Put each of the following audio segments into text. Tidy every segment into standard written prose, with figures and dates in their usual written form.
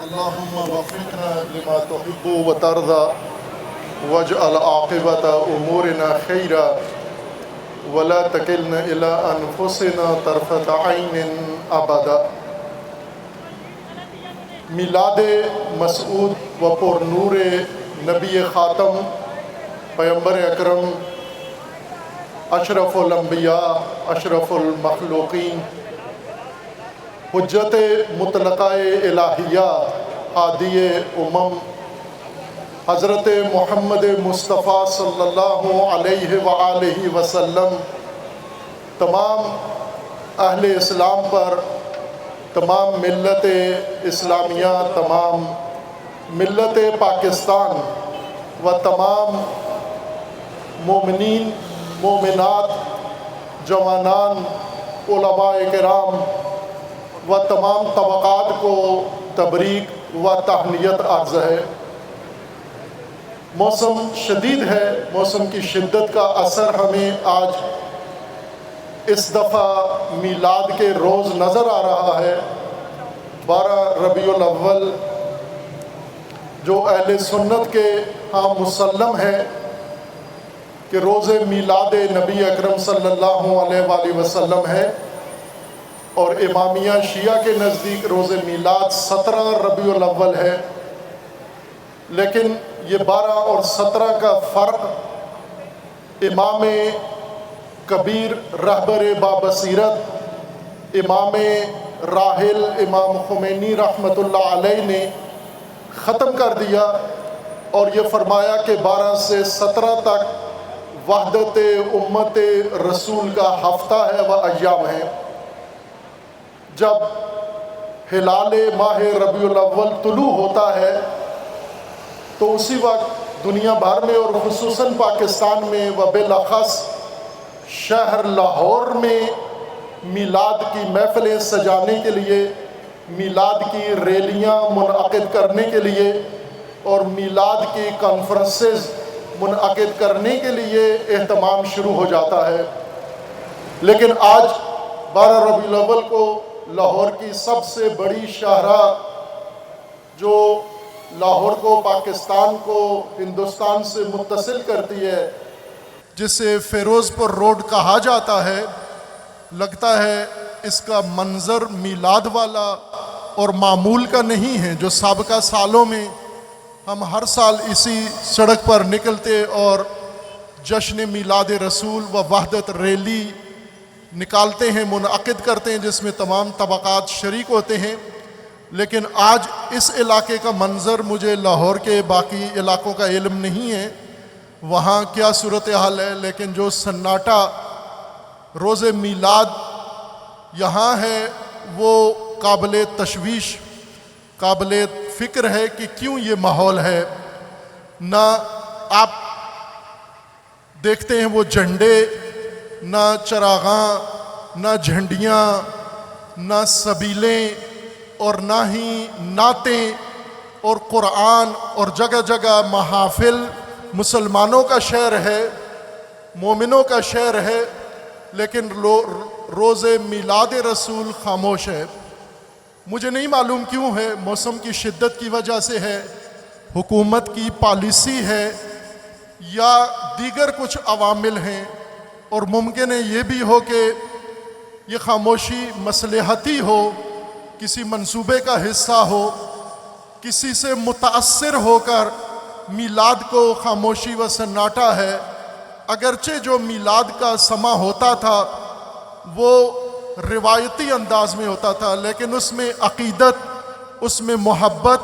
اللهم وفقنا لما تحب وترضى واجعل عاقبة أمورنا خيرا ولا تكلنا إلى أنفسنا طرفة عين أبدا۔ میلاد مسعود و پر نور نبی خاتم پیغمبر اکرم اشرف الانبیاء اشرف المخلوقین حجت مطلقہ الہیہ ہادی امم حضرت محمد مصطفیٰ صلی اللہ علیہ وآلہ وسلم تمام اہل اسلام پر، تمام ملت اسلامیہ، تمام ملت پاکستان و تمام مومنین، مومنات، جوانان، علماء کرام و تمام طبقات کو تبریک و تہنیت عرض ہے۔ موسم شدید ہے، موسم کی شدت کا اثر ہمیں آج اس دفعہ میلاد کے روز نظر آ رہا ہے۔ 12 ربیع الاول جو اہل سنت کے ہاں مسلم ہے کہ روز میلاد نبی اکرم صلی اللہ علیہ وآلہ وسلم ہے، اور امامیہ شیعہ کے نزدیک روز میلاد 17 ربیع الاول ہے، لیکن یہ 12 اور 17 کا فرق امام کبیر رہبر بابصیرت امام راحل امام خمینی رحمۃ اللہ علیہ نے ختم کر دیا، اور یہ فرمایا کہ 12 سے 17 تک وحدت امت رسول کا ہفتہ ہے و ایام ہے۔ جب ہلال ماہ ربیع الاول طلوع ہوتا ہے تو اسی وقت دنیا بھر میں اور خصوصاً پاکستان میں و بالاخص شہر لاہور میں میلاد کی محفلیں سجانے کے لیے، میلاد کی ریلیاں منعقد کرنے کے لیے اور میلاد کی کانفرنسز منعقد کرنے کے لیے اہتمام شروع ہو جاتا ہے۔ لیکن آج 12 ربیع الاول کو لاہور کی سب سے بڑی شاہراہ جو لاہور کو، پاکستان کو ہندوستان سے متصل کرتی ہے، جسے فیروز پور روڈ کہا جاتا ہے، لگتا ہے اس کا منظر میلاد والا اور معمول کا نہیں ہے۔ جو سابقہ سالوں میں ہم ہر سال اسی سڑک پر نکلتے اور جشن میلاد رسول و وحدت ریلی نکالتے ہیں، منعقد کرتے ہیں، جس میں تمام طبقات شریک ہوتے ہیں، لیکن آج اس علاقے کا منظر مجھے لاہور کے باقی علاقوں کا علم نہیں ہے وہاں کیا صورتحال ہے، لیکن جو سناٹا روز میلاد یہاں ہے وہ قابل تشویش، قابل فکر ہے کہ کیوں یہ ماحول ہے۔ نہ آپ دیکھتے ہیں وہ جھنڈے، نہ چراغاں، نہ جھنڈیاں، نہ سبیلیں، اور نہ ہی نعتیں اور قرآن، اور جگہ جگہ محافل۔ مسلمانوں کا شہر ہے، مومنوں کا شہر ہے، لیکن روز میلاد رسول خاموش ہے۔ مجھے نہیں معلوم کیوں ہے، موسم کی شدت کی وجہ سے ہے، حکومت کی پالیسی ہے، یا دیگر کچھ عوامل ہیں، اور ممکن ہے یہ بھی ہو کہ یہ خاموشی مصلحتی ہو، کسی منصوبے کا حصہ ہو، کسی سے متاثر ہو کر میلاد کو خاموشی و سناٹا ہے۔ اگرچہ جو میلاد کا سماں ہوتا تھا وہ روایتی انداز میں ہوتا تھا، لیکن اس میں عقیدت، اس میں محبت،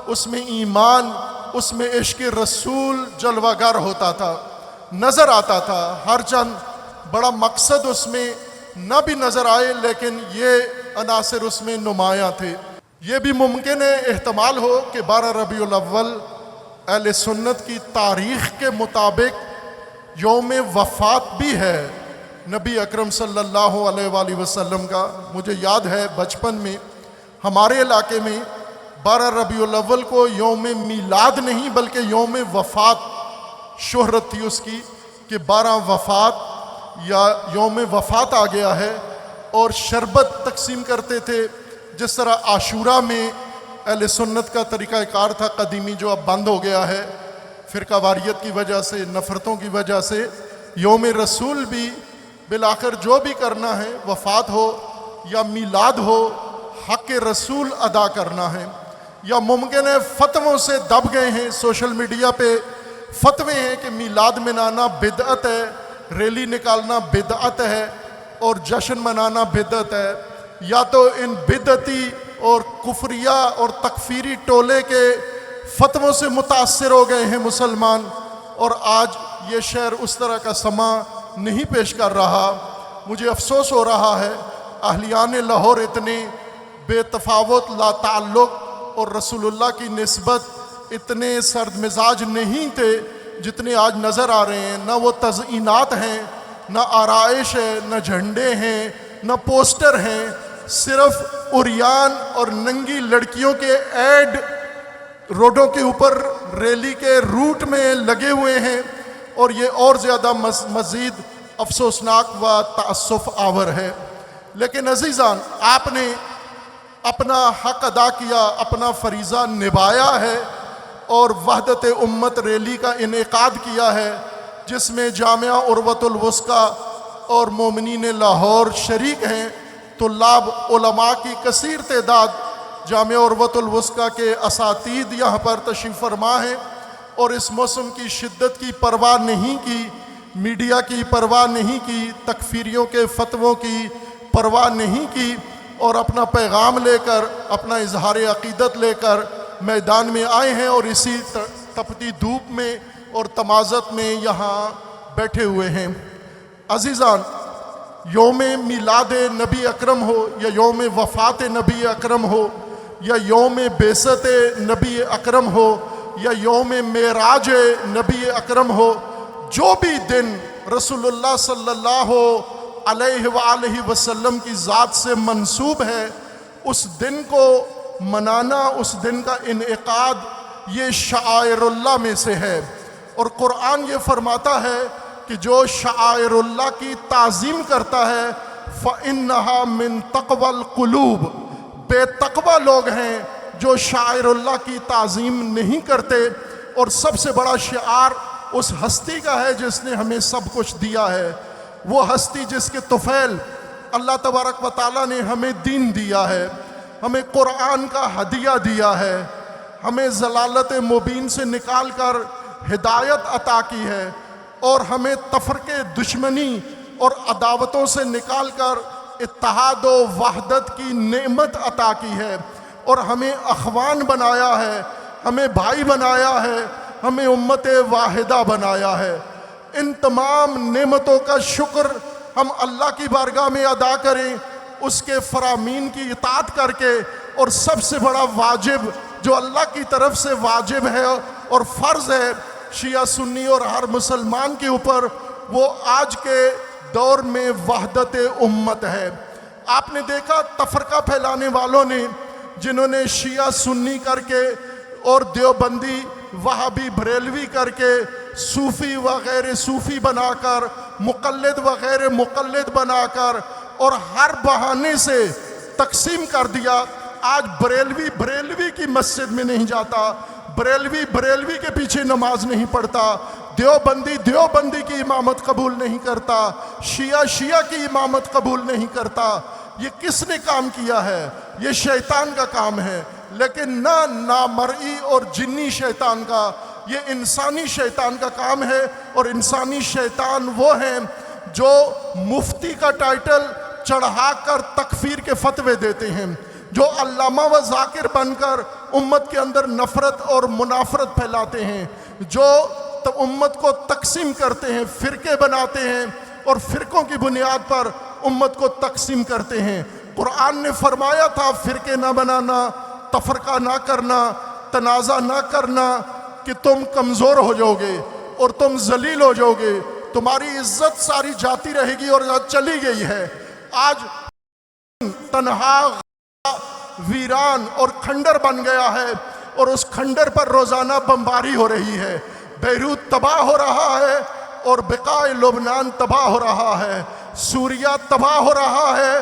اس میں ایمان، اس میں عشق رسول جلوہ گر ہوتا تھا، نظر آتا تھا۔ ہر چند بڑا مقصد اس میں نہ بھی نظر آئے، لیکن یہ عناصر اس میں نمایاں تھے۔ یہ بھی ممکن ہے، احتمال ہو کہ 12 ربیع الاول اہل سنت کی تاریخ کے مطابق یوم وفات بھی ہے نبی اکرم صلی اللہ علیہ وآلہ وسلم کا۔ مجھے یاد ہے بچپن میں ہمارے علاقے میں 12 ربیع الاول کو یوم میلاد نہیں بلکہ یوم وفات شہرت تھی اس کی، کہ 12 وفات یا یوم وفات آ گیا ہے، اور شربت تقسیم کرتے تھے، جس طرح عاشورہ میں اہل سنت کا طریقہ کار تھا قدیمی، جو اب بند ہو گیا ہے فرقہ واریت کی وجہ سے، نفرتوں کی وجہ سے۔ یوم رسول بھی بالآخر جو بھی کرنا ہے، وفات ہو یا میلاد ہو، حق رسول ادا کرنا ہے۔ یا ممکن ہے فتووں سے دب گئے ہیں، سوشل میڈیا پہ فتوے ہیں کہ میلاد منانا بدعت ہے، ریلی نکالنا بدعت ہے اور جشن منانا بدعت ہے۔ یا تو ان بدعتی اور کفریہ اور تکفیری ٹولے کے فتووں سے متاثر ہو گئے ہیں مسلمان، اور آج یہ شہر اس طرح کا سما نہیں پیش کر رہا۔ مجھے افسوس ہو رہا ہے اہلیان لاہور اتنے بے تفاوت، لا تعلق اور رسول اللہ کی نسبت اتنے سرد مزاج نہیں تھے جتنے آج نظر آ رہے ہیں۔ نہ وہ تزئینات ہیں، نہ آرائش ہے، نہ جھنڈے ہیں، نہ پوسٹر ہیں، صرف عریان اور ننگی لڑکیوں کے ایڈ روڈوں کے اوپر ریلی کے روٹ میں لگے ہوئے ہیں، اور یہ اور زیادہ مزید افسوسناک و تأسف آور ہے۔ لیکن عزیزان، آپ نے اپنا حق ادا کیا، اپنا فریضہ نبھایا ہے، اور وحدت امت ریلی کا انعقاد کیا ہے، جس میں جامعہ عروۃ الوثقیٰ اور مومنین لاہور شریک ہیں۔ طلاب، علماء کی کثیر تعداد، جامعہ عروۃ الوثقیٰ کے اساتید یہاں پر تشریف فرما ہیں، اور اس موسم کی شدت کی پرواہ نہیں کی، میڈیا کی پرواہ نہیں کی، تکفیریوں کے فتووں کی پرواہ نہیں کی، اور اپنا پیغام لے کر، اپنا اظہار عقیدت لے کر میدان میں آئے ہیں، اور اسی تپتی دھوپ میں اور تمازت میں یہاں بیٹھے ہوئے ہیں۔ عزیزان، یوم میلاد نبی اکرم ہو، یا یوم وفات نبی اکرم ہو، یا یوم بعثت نبی اکرم ہو، یا یوم معراج نبی اکرم ہو، جو بھی دن رسول اللہ صلی اللہ علیہ وآلہ وسلم کی ذات سے منسوب ہے، اس دن کو منانا، اس دن کا انعقاد، یہ شعائر اللہ میں سے ہے۔ اور قرآن یہ فرماتا ہے کہ جو شعائر اللہ کی تعظیم کرتا ہے فَإِنَّهَا مِن تَقْوَى الْقُلُوبِ، بے تقوی لوگ ہیں جو شعائر اللہ کی تعظیم نہیں کرتے۔ اور سب سے بڑا شعار اس ہستی کا ہے جس نے ہمیں سب کچھ دیا ہے، وہ ہستی جس کے طفیل اللہ تبارک و تعالیٰ نے ہمیں دین دیا ہے، ہمیں قرآن کا ہدیہ دیا ہے، ہمیں ضلالت مبین سے نکال کر ہدایت عطا کی ہے، اور ہمیں تفرقے، دشمنی اور عداوتوں سے نکال کر اتحاد و وحدت کی نعمت عطا کی ہے، اور ہمیں اخوان بنایا ہے، ہمیں بھائی بنایا ہے، ہمیں امت واحدہ بنایا ہے۔ ان تمام نعمتوں کا شکر ہم اللہ کی بارگاہ میں ادا کریں، اس کے فرامین کی اطاعت کر کے، اور سب سے بڑا واجب جو اللہ کی طرف سے واجب ہے اور فرض ہے شیعہ سنی اور ہر مسلمان کے اوپر، وہ آج کے دور میں وحدت امت ہے۔ آپ نے دیکھا تفرقہ پھیلانے والوں نے، جنہوں نے شیعہ سنی کر کے اور دیوبندی وہابی بریلوی کر کے، صوفی و غیر صوفی بنا کر، مقلد و غیر مقلد بنا کر، اور ہر بہانے سے تقسیم کر دیا۔ آج بریلوی کی مسجد میں نہیں جاتا، بریلوی کے پیچھے نماز نہیں پڑھتا، دیوبندی کی امامت قبول نہیں کرتا، شیعہ کی امامت قبول نہیں کرتا۔ یہ کس نے کام کیا ہے؟ یہ شیطان کا کام ہے، لیکن نہ نامرئی اور جنی شیطان کا، یہ انسانی شیطان کا کام ہے۔ اور انسانی شیطان وہ ہیں جو مفتی کا ٹائٹل چڑھا کر تکفیر کے فتوے دیتے ہیں، جو علامہ و ذاکر بن کر امت کے اندر نفرت اور منافرت پھیلاتے ہیں، جو امت کو تقسیم کرتے ہیں، فرقے بناتے ہیں، اور فرقوں کی بنیاد پر امت کو تقسیم کرتے ہیں۔ قرآن نے فرمایا تھا فرقے نہ بنانا، تفرقہ نہ کرنا، تنازع نہ کرنا، کہ تم کمزور ہو جاؤ گے اور تم ذلیل ہو جاؤ گے، تمہاری عزت ساری جاتی رہے گی، اور چلی گئی ہے۔ آج تنہا ویران اور کھنڈر بن گیا ہے، اور اس کھنڈر پر روزانہ بمباری ہو رہی ہے۔ بیروت تباہ ہو رہا ہے، اور بقاع لبنان تباہ ہو رہا ہے، سوریہ تباہ ہو رہا ہے،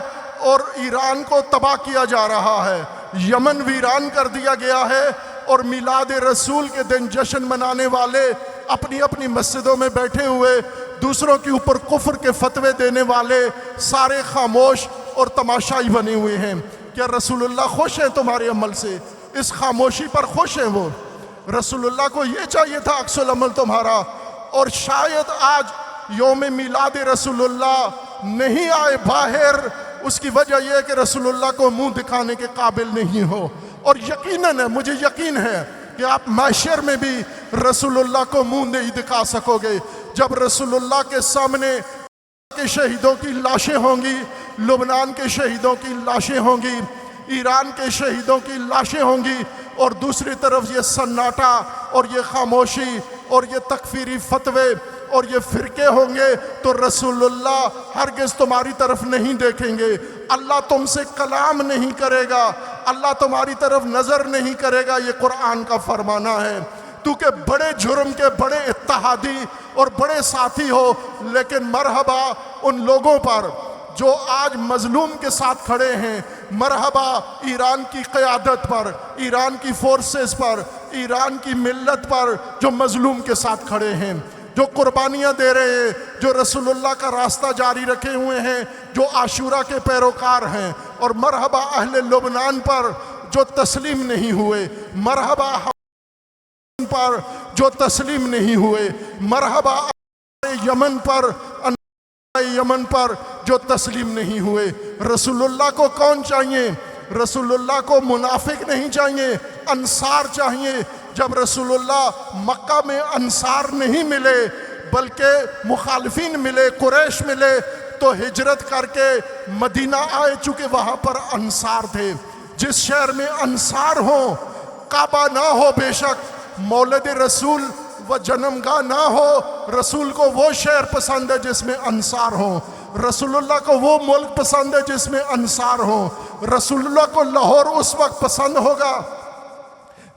اور ایران کو تباہ کیا جا رہا ہے۔ یمن ویران کر دیا گیا ہے، اور میلاد رسول کے دن جشن منانے والے اپنی اپنی مسجدوں میں بیٹھے ہوئے دوسروں کے اوپر کفر کے فتوے دینے والے سارے خاموش اور تماشائی بنے ہوئے ہیں۔ کیا رسول اللہ خوش ہیں تمہارے عمل سے؟ اس خاموشی پر خوش ہیں وہ؟ رسول اللہ کو یہ چاہیے تھا عکس العمل تمہارا، اور شاید آج یوم میلاد رسول اللہ نہیں آئے باہر، اس کی وجہ یہ ہے کہ رسول اللہ کو منہ دکھانے کے قابل نہیں ہو۔ اور یقیناً ہے، مجھے یقین ہے کہ آپ محشر میں بھی رسول اللہ کو منہ نہیں دکھا سکو گے۔ جب رسول اللہ کے سامنے کے شہیدوں کی لاشیں ہوں گی، لبنان کے شہیدوں کی لاشیں ہوں گی، ایران کے شہیدوں کی لاشیں ہوں گی، اور دوسری طرف یہ سناٹا اور یہ خاموشی اور یہ تکفیری فتوے اور یہ فرقے ہوں گے، تو رسول اللہ ہرگز تمہاری طرف نہیں دیکھیں گے۔ اللہ تم سے کلام نہیں کرے گا، اللہ تمہاری طرف نظر نہیں کرے گا، یہ قرآن کا فرمانا ہے۔ تو کہ بڑے جرم کے بڑے اتحادی اور بڑے ساتھی ہو، لیکن مرحبا ان لوگوں پر جو آج مظلوم کے ساتھ کھڑے ہیں، مرحبا ایران کی قیادت پر، ایران کی فورسز پر، ایران کی ملت پر جو مظلوم کے ساتھ کھڑے ہیں، جو قربانیاں دے رہے ہیں، جو رسول اللہ کا راستہ جاری رکھے ہوئے ہیں، جو عاشورہ کے پیروکار ہیں، اور مرحبا اہل لبنان پر جو تسلیم نہیں ہوئے، مرحبا پر جو تسلیم نہیں ہوئے، مرحبا یمن پر جو تسلیم نہیں ہوئے۔ رسول اللہ کو کون چاہیے؟ رسول اللہ کو منافق نہیں چاہیے، انصار چاہیے۔ جب رسول اللہ مکہ میں انصار نہیں ملے بلکہ مخالفین ملے، قریش ملے، تو ہجرت کر کے مدینہ آئے، چونکہ وہاں پر انصار تھے۔ جس شہر میں انصار ہوں، کعبہ نہ ہو بے شک، مولد رسول و جنمگاہ نہ ہو، رسول کو وہ شہر پسند ہے جس میں انصار ہوں، رسول اللہ کو وہ ملک پسند ہے جس میں انصار ہوں۔ رسول اللہ کو لاہور اس وقت پسند ہوگا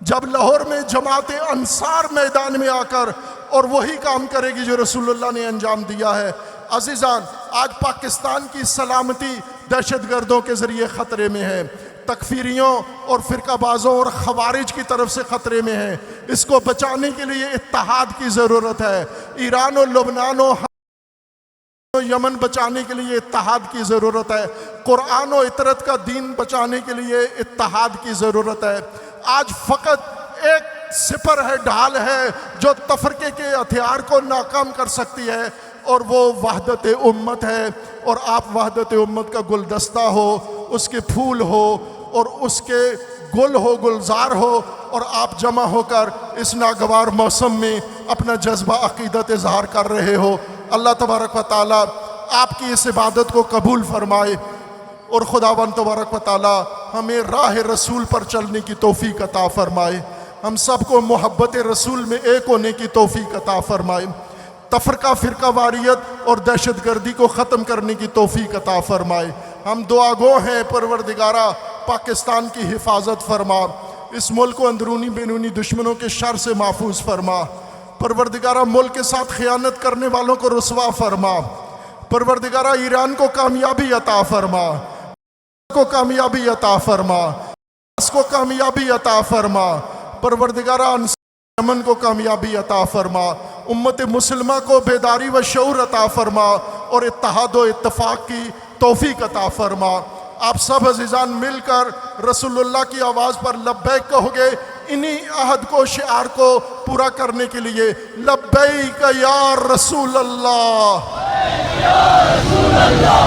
جب لاہور میں جماعت انصار میدان میں آ کر اور وہی کام کرے گی جو رسول اللہ نے انجام دیا ہے۔ عزیزان، آج پاکستان کی سلامتی دہشت گردوں کے ذریعے خطرے میں ہے، تکفیریوں اور فرقہ بازوں اور خوارج کی طرف سے خطرے میں ہے۔ اس کو بچانے کے لیے اتحاد کی ضرورت ہے۔ ایران و لبنان و یمن بچانے کے لیے اتحاد کی ضرورت ہے۔ قرآن و اطرت کا دین بچانے کے لیے اتحاد کی ضرورت ہے۔ آج فقط ایک سپر ہے، ڈھال ہے جو تفرقے کے ہتھیار کو ناکام کر سکتی ہے، اور وہ وحدت امت ہے۔ اور آپ وحدت امت کا گلدستہ ہو، اس کے پھول ہو اور اس کے گل ہو، گلزار ہو، اور آپ جمع ہو کر اس ناگوار موسم میں اپنا جذبہ عقیدت اظہار کر رہے ہو۔ اللہ تبارک و تعالیٰ آپ کی اس عبادت کو قبول فرمائے، اور خداوند تبارک و تعالیٰ ہمیں راہ رسول پر چلنے کی توفیق عطا فرمائے، ہم سب کو محبت رسول میں ایک ہونے کی توفیق عطا فرمائے، تفرقہ فرقہ واریت اور دہشت گردی کو ختم کرنے کی توفیق عطا فرمائے۔ ہم دعا گو ہیں پروردگارہ، پاکستان کی حفاظت فرما، اس ملک کو اندرونی بیرونی دشمنوں کے شر سے محفوظ فرما۔ پروردگارہ ملک کے ساتھ خیانت کرنے والوں کو رسوا فرما۔ پروردگارہ ایران کو کامیابی عطا فرما، کو کامیابی عطا فرما، اس کو کامیابی عطا فرما۔ پروردگارہ یمن کو کامیابی عطا فرما، امت مسلمہ کو بیداری و شعور عطا فرما، اور اتحاد و اتفاق کی توفیق عطا فرما۔ آپ سب عزیزان مل کر رسول اللہ کی آواز پر لبیک کہو گے، انہی عہد کو، شعار کو پورا کرنے کے لیے، لبیک یا رسول اللہ، یا رسول اللہ۔